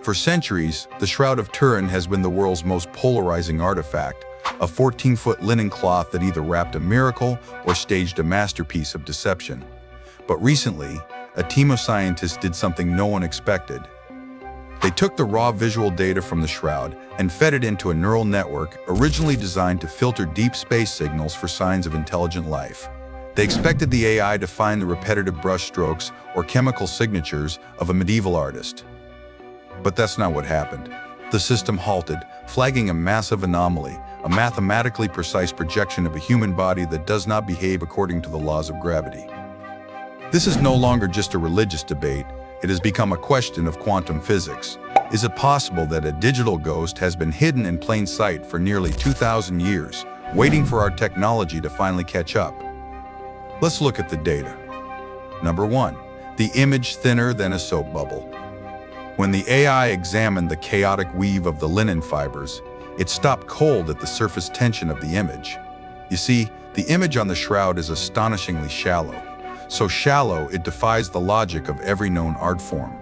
For centuries, the Shroud of Turin has been the world's most polarizing artifact, a 14-foot linen cloth that either wrapped a miracle or staged a masterpiece of deception. But recently, a team of scientists did something no one expected. They took the raw visual data from the shroud and fed it into a neural network originally designed to filter deep space signals for signs of intelligent life. They expected the AI to find the repetitive brushstrokes or chemical signatures of a medieval artist. But that's not what happened. The system halted, flagging a massive anomaly, a mathematically precise projection of a human body that does not behave according to the laws of gravity. This is no longer just a religious debate. It has become a question of quantum physics. Is it possible that a digital ghost has been hidden in plain sight for nearly 2,000 years, waiting for our technology to finally catch up? Let's look at the data. Number 1. The image thinner than a soap bubble. When the AI examined the chaotic weave of the linen fibers, it stopped cold at the surface tension of the image. You see, the image on the shroud is astonishingly shallow. So shallow, it defies the logic of every known art form.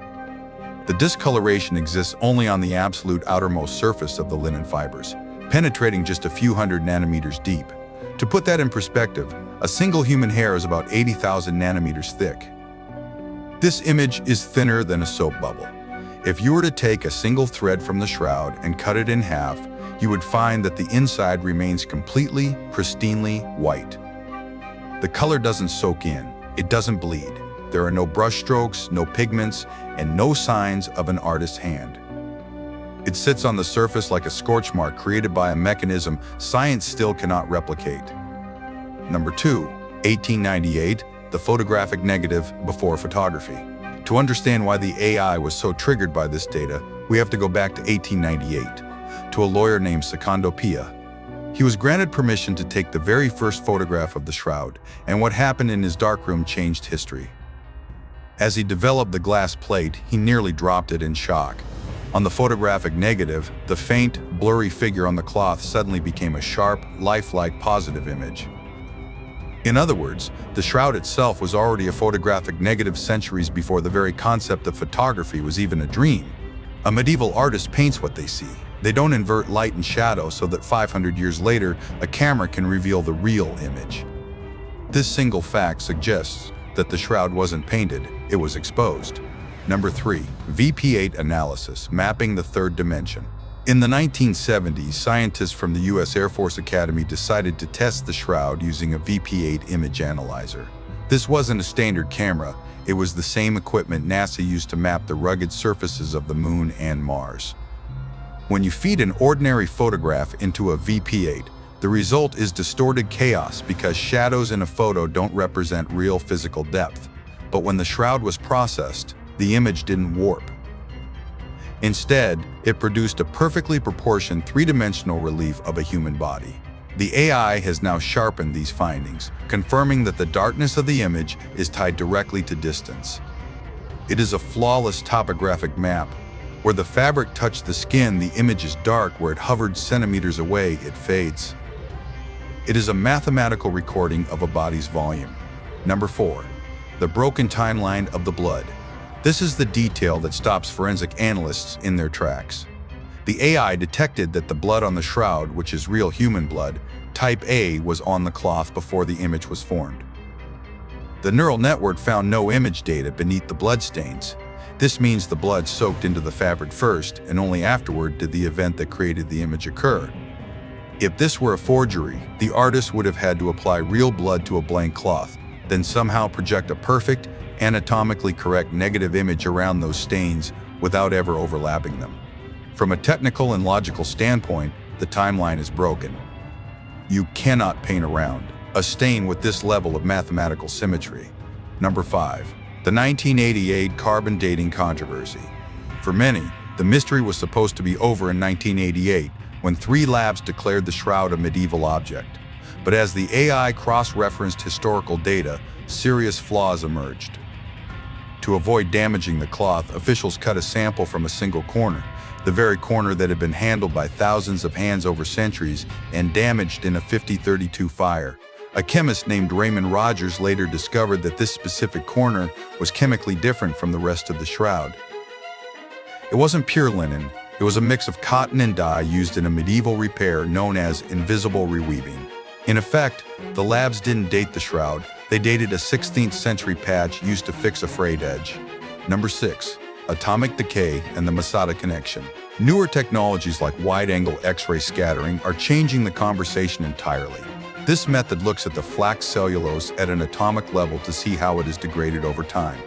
The discoloration exists only on the absolute outermost surface of the linen fibers, penetrating just a few hundred nanometers deep. To put that in perspective, a single human hair is about 80,000 nanometers thick. This image is thinner than a soap bubble. If you were to take a single thread from the shroud and cut it in half, you would find that the inside remains completely, pristinely white. The color doesn't soak in. It doesn't bleed. There are no brushstrokes, no pigments, and no signs of an artist's hand. It sits on the surface like a scorch mark created by a mechanism science still cannot replicate. Number 2, 1898, the photographic negative before photography. To understand why the AI was so triggered by this data, we have to go back to 1898, to a lawyer named Secondo Pia. He was granted permission to take the very first photograph of the shroud, and what happened in his darkroom changed history. As he developed the glass plate, he nearly dropped it in shock. On the photographic negative, the faint, blurry figure on the cloth suddenly became a sharp, lifelike positive image. In other words, the shroud itself was already a photographic negative centuries before the very concept of photography was even a dream. A medieval artist paints what they see. They don't invert light and shadow so that 500 years later, a camera can reveal the real image. This single fact suggests that the shroud wasn't painted, it was exposed. Number 3, VP8 analysis, mapping the third dimension. In the 1970s, scientists from the U.S. Air Force Academy decided to test the shroud using a VP8 image analyzer. This wasn't a standard camera, it was the same equipment NASA used to map the rugged surfaces of the Moon and Mars. When you feed an ordinary photograph into a VP8, the result is distorted chaos because shadows in a photo don't represent real physical depth. But when the shroud was processed, the image didn't warp. Instead, it produced a perfectly proportioned three-dimensional relief of a human body. The AI has now sharpened these findings, confirming that the darkness of the image is tied directly to distance. It is a flawless topographic map. Where the fabric touched the skin, the image is dark. Where it hovered centimeters away, it fades. It is a mathematical recording of a body's volume. Number 4, the broken timeline of the blood. This is the detail that stops forensic analysts in their tracks. The AI detected that the blood on the shroud, which is real human blood, type A, was on the cloth before the image was formed. The neural network found no image data beneath the bloodstains. This means the blood soaked into the fabric first, and only afterward did the event that created the image occur. If this were a forgery, the artist would have had to apply real blood to a blank cloth, then somehow project a perfect, anatomically correct negative image around those stains without ever overlapping them. From a technical and logical standpoint, the timeline is broken. You cannot paint around a stain with this level of mathematical symmetry. Number 5, the 1988 carbon dating controversy. For many, the mystery was supposed to be over in 1988 when 3 labs declared the shroud a medieval object. But as the AI cross-referenced historical data, serious flaws emerged. To avoid damaging the cloth, officials cut a sample from a single corner, the very corner that had been handled by thousands of hands over centuries and damaged in a 5032 fire. A chemist named Raymond Rogers later discovered that this specific corner was chemically different from the rest of the shroud. It wasn't pure linen. It was a mix of cotton and dye used in a medieval repair known as invisible reweaving. In effect, the labs didn't date the shroud. They dated a 16th century patch used to fix a frayed edge. Number 6. Atomic decay and the Masada connection. Newer technologies like wide-angle X-ray scattering are changing the conversation entirely. This method looks at the flax cellulose at an atomic level to see how it is degraded over time.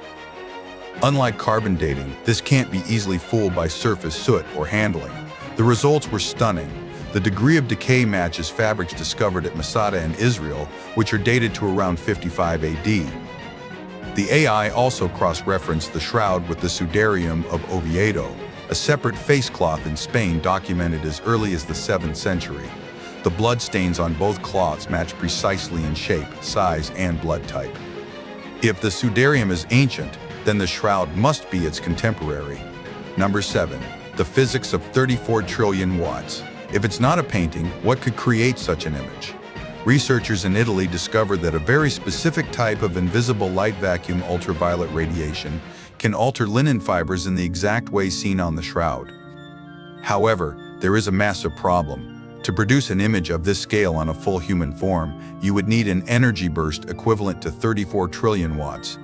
Unlike carbon dating, this can't be easily fooled by surface soot or handling. The results were stunning. The degree of decay matches fabrics discovered at Masada and Israel, which are dated to around 55 AD. The AI also cross-referenced the shroud with the sudarium of Oviedo, a separate face cloth in Spain documented as early as the 7th century. The blood stains on both cloths match precisely in shape, size, and blood type. If the sudarium is ancient, then the shroud must be its contemporary. Number 7. The physics of 34 trillion watts. If it's not a painting, what could create such an image? Researchers in Italy discovered that a very specific type of invisible light vacuum ultraviolet radiation can alter linen fibers in the exact way seen on the shroud. However, there is a massive problem. To produce an image of this scale on a full human form, you would need an energy burst equivalent to 34 trillion watts.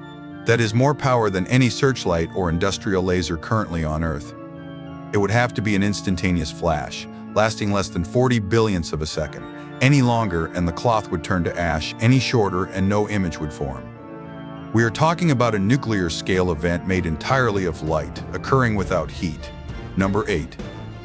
That is more power than any searchlight or industrial laser currently on Earth. It would have to be an instantaneous flash, lasting less than 40 billionths of a second. Any longer and the cloth would turn to ash, any shorter and no image would form. We are talking about a nuclear scale event made entirely of light, occurring without heat. Number 8.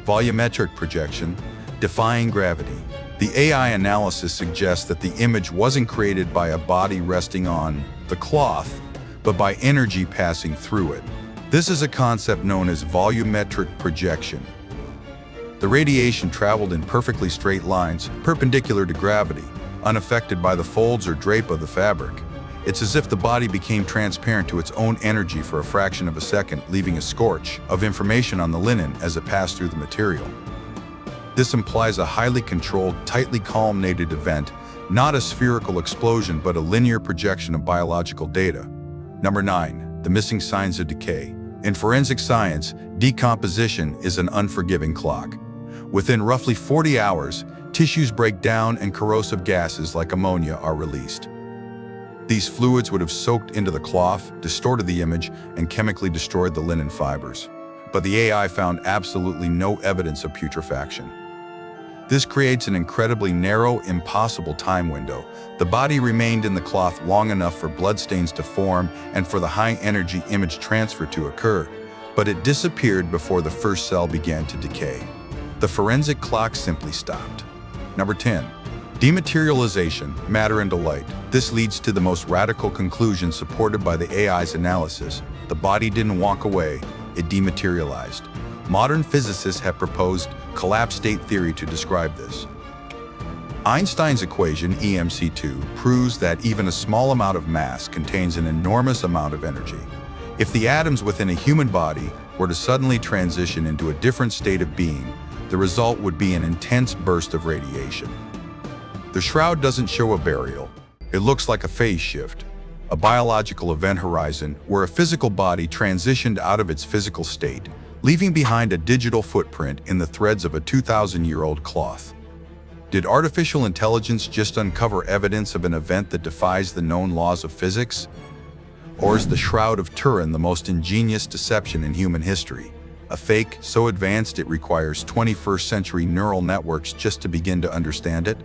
Volumetric projection, defying gravity. The AI analysis suggests that the image wasn't created by a body resting on the cloth, but by energy passing through it. This is a concept known as volumetric projection. The radiation traveled in perfectly straight lines, perpendicular to gravity, unaffected by the folds or drape of the fabric. It's as if the body became transparent to its own energy for a fraction of a second, leaving a scorch of information on the linen as it passed through the material. This implies a highly controlled, tightly columnated event, not a spherical explosion but a linear projection of biological data. Number 9. The missing signs of decay. In forensic science, decomposition is an unforgiving clock. Within roughly 40 hours, tissues break down and corrosive gases like ammonia are released. These fluids would have soaked into the cloth, distorted the image, and chemically destroyed the linen fibers. But the AI found absolutely no evidence of putrefaction. This creates an incredibly narrow, impossible time window. The body remained in the cloth long enough for bloodstains to form and for the high-energy image transfer to occur, but it disappeared before the first cell began to decay. The forensic clock simply stopped. Number 10. Dematerialization, matter into light. This leads to the most radical conclusion supported by the AI's analysis. The body didn't walk away, it dematerialized. Modern physicists have proposed collapse state theory to describe this. Einstein's equation, EMC2, proves that even a small amount of mass contains an enormous amount of energy. If the atoms within a human body were to suddenly transition into a different state of being, the result would be an intense burst of radiation. The shroud doesn't show a burial. It looks like a phase shift, a biological event horizon where a physical body transitioned out of its physical state, leaving behind a digital footprint in the threads of a 2,000-year-old cloth. Did artificial intelligence just uncover evidence of an event that defies the known laws of physics? Or is the Shroud of Turin the most ingenious deception in human history? A fake so advanced it requires 21st century neural networks just to begin to understand it?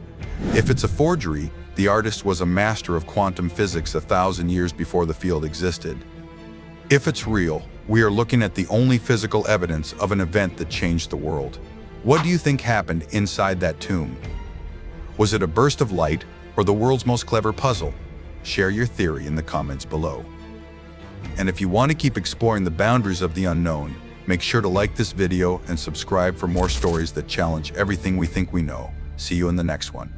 If it's a forgery, the artist was a master of quantum physics 1,000 years before the field existed. If it's real, we are looking at the only physical evidence of an event that changed the world. What do you think happened inside that tomb? Was it a burst of light or the world's most clever puzzle? Share your theory in the comments below. And if you want to keep exploring the boundaries of the unknown, make sure to like this video and subscribe for more stories that challenge everything we think we know. See you in the next one.